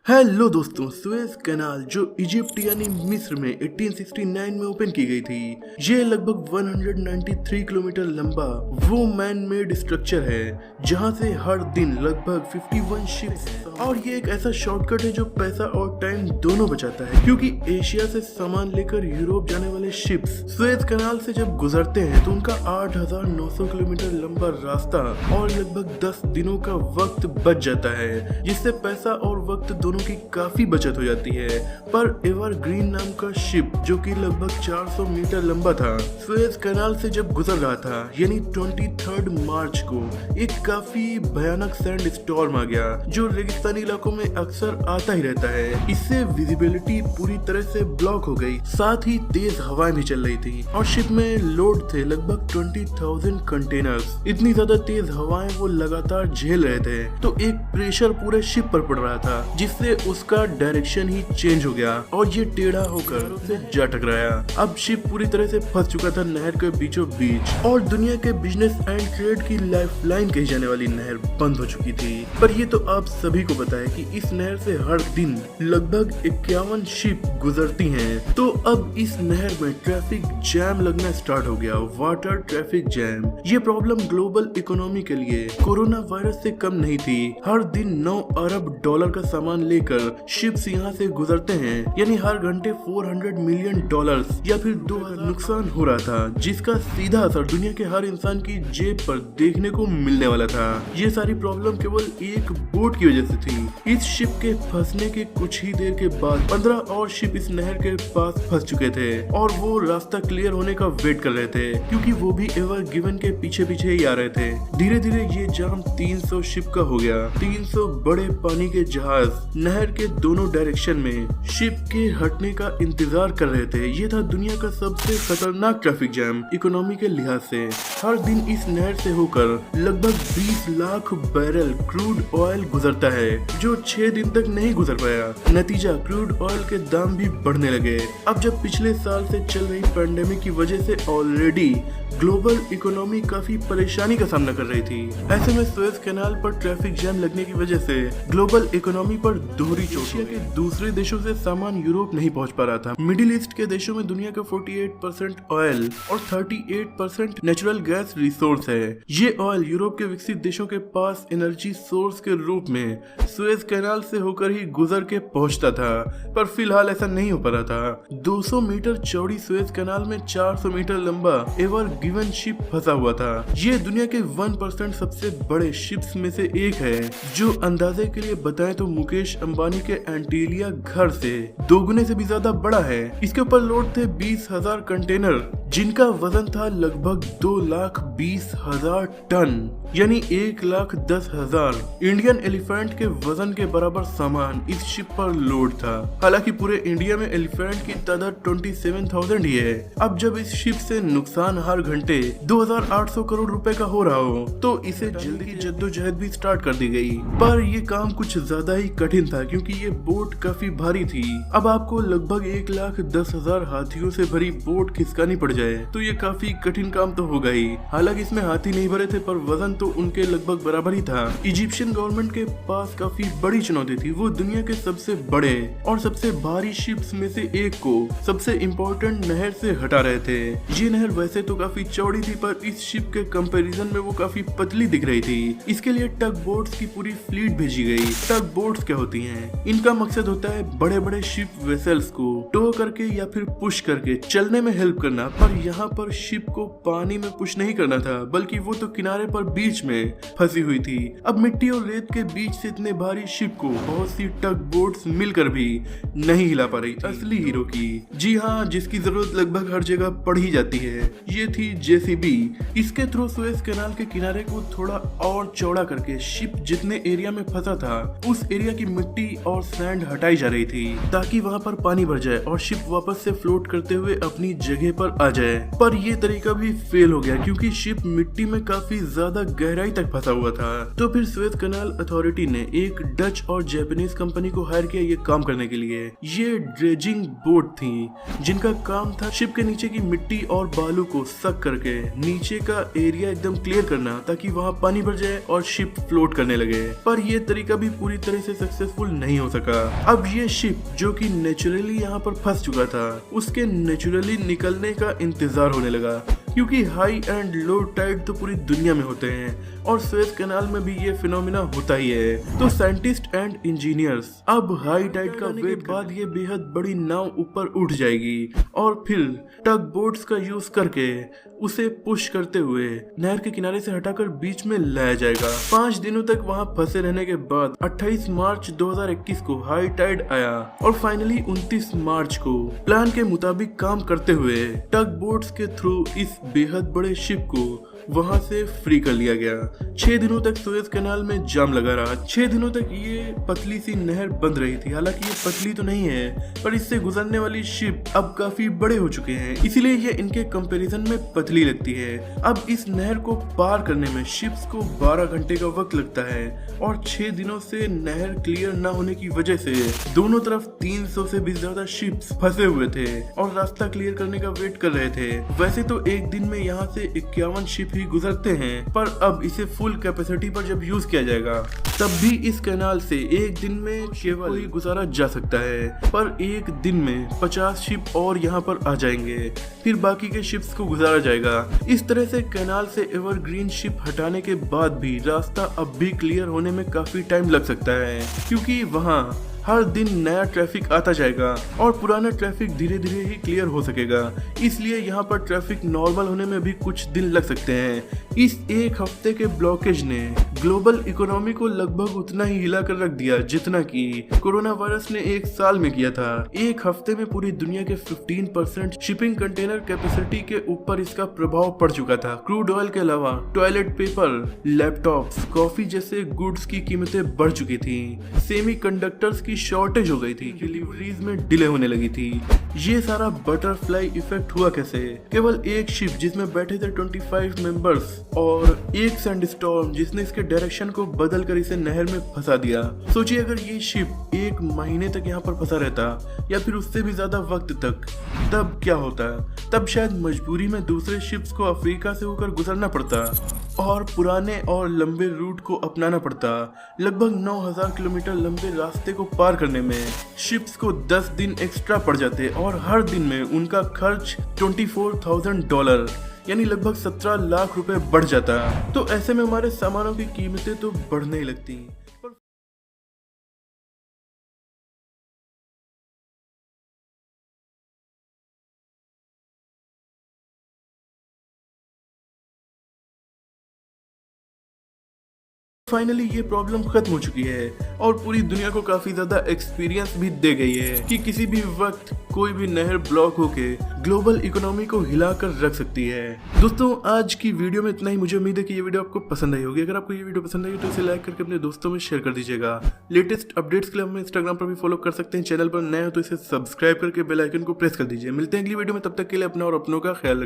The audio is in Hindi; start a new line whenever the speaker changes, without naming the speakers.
हेलो दोस्तों, सुएज कैनाल जो इजिप्ट यानी मिस्र में 1869 में ओपन की गई थी, ये लगभग 193 किलोमीटर लंबा वो मैन मेड स्ट्रक्चर है जहां से हर दिन लगभग 51 शिप्स, और ये एक ऐसा शॉर्टकट है जो पैसा और टाइम दोनों बचाता है, क्योंकि एशिया से सामान लेकर यूरोप जाने वाले शिप्स सुएज कैनाल से जब गुजरते हैं तो उनका 8,900 किलोमीटर लंबा रास्ता और लगभग 10 दिनों का वक्त बच जाता है, जिससे पैसा और वक्त दोनों की काफी बचत हो जाती है। पर एवरग्रीन नाम का शिप जो कि लगभग 400 मीटर लंबा था, सुएज कैनाल से जब गुजर रहा था यानी 23 मार्च को एक काफी भयानक सैंड स्टॉर्म आ गया जो रेगिस्तानी इलाकों में अक्सर आता ही रहता है। इससे विजिबिलिटी पूरी तरह से ब्लॉक हो गई, साथ ही तेज हवाएं भी चल रही थी और शिप में लोड थे लगभग 20,000 कंटेनर्स। इतनी ज्यादा तेज हवाएं वो लगातार झेल रहे थे तो एक प्रेशर पूरे शिप पर पड़ रहा था, जिससे उसका डायरेक्शन ही चेंज हो गया और ये टेढ़ा होकर उसे जा टकराया। अब शिप पूरी तरह से फंस चुका था नहर के बीचों बीच और दुनिया के बिजनेस एंड ट्रेड की लाइफलाइन कही जाने वाली नहर बंद हो चुकी थी। पर ये तो आप सभी को पता है कि इस नहर से हर दिन लगभग 51 शिप गुजरती हैं। तो अब इस नहर में ट्रैफिक जैम लगना स्टार्ट हो गया, वाटर ट्रैफिक जैम। ये प्रॉब्लम ग्लोबल इकोनॉमी के लिए कोरोना वायरस से कम नहीं थी। हर दिन 9 अरब डॉलर का सामान लेकर शिप्स यहाँ से गुजरते हैं, यानी हर घंटे 400 मिलियन डॉलर्स या फिर 2,000 नुकसान हो रहा था, जिसका सीधा असर दुनिया के हर इंसान की जेब पर देखने को मिलने वाला था। ये सारी प्रॉब्लम केवल एक बोट की वजह से थी। इस शिप के फंसने के कुछ ही देर के बाद 15 और शिप इस नहर के पास फंस चुके थे और वो रास्ता क्लियर होने का वेट कर रहे थे, क्योंकि वो भी एवर गिवन के पीछे पीछे ही आ रहे थे। धीरे धीरे ये जाम 300 शिप का हो गया। 300 बड़े पानी के जहाज नहर के दोनों डायरेक्शन में शिप के हटने का इंतजार कर रहे थे। ये था दुनिया का सबसे खतरनाक ट्रैफिक जैम इकोनॉमी के लिहाज से। हर दिन इस नहर से होकर लगभग 20 लाख बैरल क्रूड ऑयल गुजरता है, जो 6 दिन तक नहीं गुजर पाया। नतीजा, क्रूड ऑयल के दाम भी बढ़ने लगे। अब जब पिछले साल से चल रही पैंडेमिक की वजह से ऑलरेडी ग्लोबल इकोनॉमी काफी परेशानी का सामना कर रही थी, ऐसे में सुएज कैनाल पर ट्रैफिक जैम लगने की वजह से ग्लोबल इकोनॉमी पर दोहरी चोट। एशिया के दूसरे देशों से सामान यूरोप नहीं पहुंच पा रहा था। मिडिल ईस्ट के देशों में दुनिया का 48% ऑयल और 38% नेचुरल गैस रिसोर्स है। ये ऑयल यूरोप के विकसित देशों के पास एनर्जी सोर्स के रूप में सुएज कैनाल से होकर ही गुजर के पहुंचता था, पर फिलहाल ऐसा नहीं हो पा रहा था। 200 मीटर चौड़ी सुएज कैनाल में 400 मीटर लंबा एवर गिवन शिप फंसा हुआ था। ये दुनिया के 1% सबसे बड़े शिप्स में से एक है, जो अंदाजे के लिए बताएं तो मुकेश अंबानी के एंटीलिया घर से 2 गुने से भी ज्यादा बड़ा है। इसके ऊपर लोड थे 20,000 कंटेनर, जिनका वजन था लगभग 2,20,000 टन, यानी 1,10,000 इंडियन एलिफेंट के वजन के बराबर सामान इस शिप पर लोड था। हालांकि पूरे इंडिया में एलिफेंट की तादाद 27,000 ही है। अब जब इस शिप से नुकसान हर घंटे 2,800 करोड़ रुपए का हो रहा हो, तो इसे जल्दी की जद्दोजहद भी स्टार्ट कर दी गई। पर ये काम कुछ ज्यादा ही कठिन था, क्योंकि ये बोट काफी भारी थी। अब आपको लगभग 1,10,000 हाथियों से भरी बोट खिसकानी पड़ जाए तो ये काफी कठिन काम तो होगा ही। हालांकि इसमें हाथी नहीं भरे थे, पर वजन तो उनके लगभग बराबर ही था। इजिप्शियन गवर्नमेंट के पास काफी बड़ी चुनौती थी। वो दुनिया के सबसे बड़े और सबसे भारी शिप्स में से एक को सबसे इम्पोर्टेंट नहर से हटा रहे थे। ये नहर वैसे तो काफी चौड़ी थी, पर इस शिप के कंपैरिजन में वो काफी पतली दिख रही थी। इसके लिए टग बोट्स की पूरी फ्लीट भेजी गई। टग बोट्स क्या होती हैं? इनका मकसद होता है बड़े बड़े शिप वेसल्स को टो करके या फिर पुश करके चलने में हेल्प करना। पर यहाँ पर शिप को पानी में पुश नहीं करना था, बल्कि वो तो किनारे पर बीच में फंसी हुई थी। अब मिट्टी और रेत के बीच से इतने भारी शिप को बहुत सी टग बोट्स मिलकर भी नहीं हिला पा रही। असली हीरो की, जी हाँ, जिसकी जरूरत लगभग हर जगह पड़ ही जाती है, ये थी जेसीबी। इसके थ्रू सुएज कैनाल के किनारे को थोड़ा और चौड़ा करके शिप जितने एरिया में फंसा था उस एरिया की मिट्टी और सैंड हटाई जा रही थी, ताकि वहाँ पर पानी भर जाए और शिप वापस से फ्लोट करते हुए अपनी जगह पर आ जाए। पर यह तरीका भी फेल हो गया, क्योंकि शिप मिट्टी में काफी ज्यादा गहराई तक फंसा हुआ था। तो फिर सुएज कैनाल अथॉरिटी ने एक डच और जापानीज कंपनी को हायर किया ये काम करने के लिए। ये ड्रेजिंग बोट थी, जिनका काम था शिप के नीचे की मिट्टी और बालू को सक करके नीचे का एरिया एकदम क्लियर करना, ताकि वहाँ पानी भर जाए और शिप फ्लोट करने लगे। पर यह तरीका भी पूरी तरह से सक्सेस सक्सेसफुल नहीं हो सका। अब ये शिप जो कि नेचुरली यहाँ पर फंस चुका था, उसके नेचुरली निकलने का इंतजार होने लगा, क्योंकि हाई एंड लो टाइड तो पूरी दुनिया में होते हैं और सुएज कैनाल में भी ये फिनोमिना होता ही है। तो साइंटिस्ट एंड इंजीनियर्स अब हाई टाइड का वेट के बाद ये बेहद बड़ी नाव ऊपर उठ जाएगी और फिर टग बोट्स का यूज करके उसे पुश करते हुए नहर के किनारे से हटाकर बीच में लाया जाएगा। 5 दिनों तक वहां फंसे रहने के बाद 28 मार्च 2021 को हाई टाइड आया और फाइनली 29 मार्च को प्लान के मुताबिक काम करते हुए टग बोट्स के थ्रू इस बेहद बड़े शिप को वहां से फ्री कर लिया गया। 6 दिनों तक सुएज कैनाल में जाम लगा रहा। 6 दिनों तक ये पतली सी नहर बंद रही थी। हालांकि ये पतली तो नहीं है, पर इससे गुजरने वाली शिप अब काफी बड़े हो चुके हैं, इसीलिए ये इनके कंपैरिजन में पतली लगती है। अब इस नहर को पार करने में शिप्स को 12 घंटे का वक्त लगता है और 6 दिनों से नहर क्लियर न होने की वजह से दोनों तरफ 300 से भी ज्यादा शिप्स फंसे हुए थे और रास्ता क्लियर करने का वेट कर रहे थे। वैसे तो एक दिन में यहाँ से 51 शिप ही गुजरते हैं, पर अब इसे फुल कैपेसिटी पर जब यूज किया जाएगा तब भी इस कैनाल से एक दिन में केवल ही गुजारा जा सकता है। पर एक दिन में 50 शिप और यहाँ पर आ जाएंगे, फिर बाकी के शिप्स को गुजारा जाएगा। इस तरह से कैनाल से एवरग्रीन शिप हटाने के बाद भी रास्ता अब भी क्लियर होने में काफी टाइम लग सकता है, क्योंकि वहाँ हर दिन नया ट्रैफिक आता जाएगा और पुराना ट्रैफिक धीरे धीरे ही क्लियर हो सकेगा। इसलिए यहाँ पर ट्रैफिक नॉर्मल होने में भी कुछ दिन लग सकते हैं। इस एक हफ्ते के ब्लॉकेज ने ग्लोबल इकोनॉमी को लगभग उतना ही हिला कर रख दिया जितना कि कोरोना वायरस ने 1 साल में किया था। एक हफ्ते में पूरी दुनिया के 15% शिपिंग कंटेनर कैपेसिटी के ऊपर इसका प्रभाव पड़ चुका था। क्रूड ऑयल के अलावा टॉयलेट पेपर, लैपटॉप्स, कॉफी जैसे गुड्स की कीमतें बढ़ चुकी थी। सेमीकंडक्टर्स की शॉर्टेज हो गई थी, डिलीवरीज में डिले होने लगी थी। ये सारा बटरफ्लाई इफेक्ट हुआ कैसे? केवल एक शिप जिसमें बैठे थे 25 मेंबर्स और एक सैंडस्टॉर्म जिसने इसके डायरेक्शन को बदल कर इसे नहर में फंसा दिया। सोचिए अगर ये शिप 1 महीने तक यहाँ पर फंसा रहता या फिर उससे भी ज्यादा वक्त तक, तब क्या होता? तब शायद मजबूरी में दूसरे शिप्स को अफ्रीका से होकर गुजरना पड़ता और पुराने और लंबे रूट को अपनाना पड़ता। लगभग 9000 किलोमीटर लंबे रास्ते को पार करने में शिप्स को 10 दिन एक्स्ट्रा पड़ जाते और हर दिन में उनका खर्च $24,000 यानी लगभग 17 लाख रुपए बढ़ जाता। तो ऐसे में हमारे सामानों की कीमतें तो बढ़ने ही लगती। फाइनली ये प्रॉब्लम खत्म हो चुकी है और पूरी दुनिया को काफी ज्यादा एक्सपीरियंस भी दे गई है कि किसी भी वक्त कोई भी नहर ब्लॉक होके ग्लोबल इकोनॉमी को हिलाकर रख सकती है। दोस्तों आज की वीडियो में इतना ही। मुझे उम्मीद है कि ये वीडियो आपको पसंद आई होगी। अगर आपको ये वीडियो पसंद आई तो इसे लाइक करके अपने दोस्तों में शेयर कर दीजिएगा। लेटेस्ट अपडेट्स के लिए हमें इंस्टाग्राम पर भी फॉलो कर सकते हैं। चैनल पर नए हो तो इसे सब्सक्राइब करके बेल आइकन को प्रेस कर दीजिए। मिलते हैं अगली वीडियो में, तब तक के लिए अपना और अपनों का ख्याल रखिए।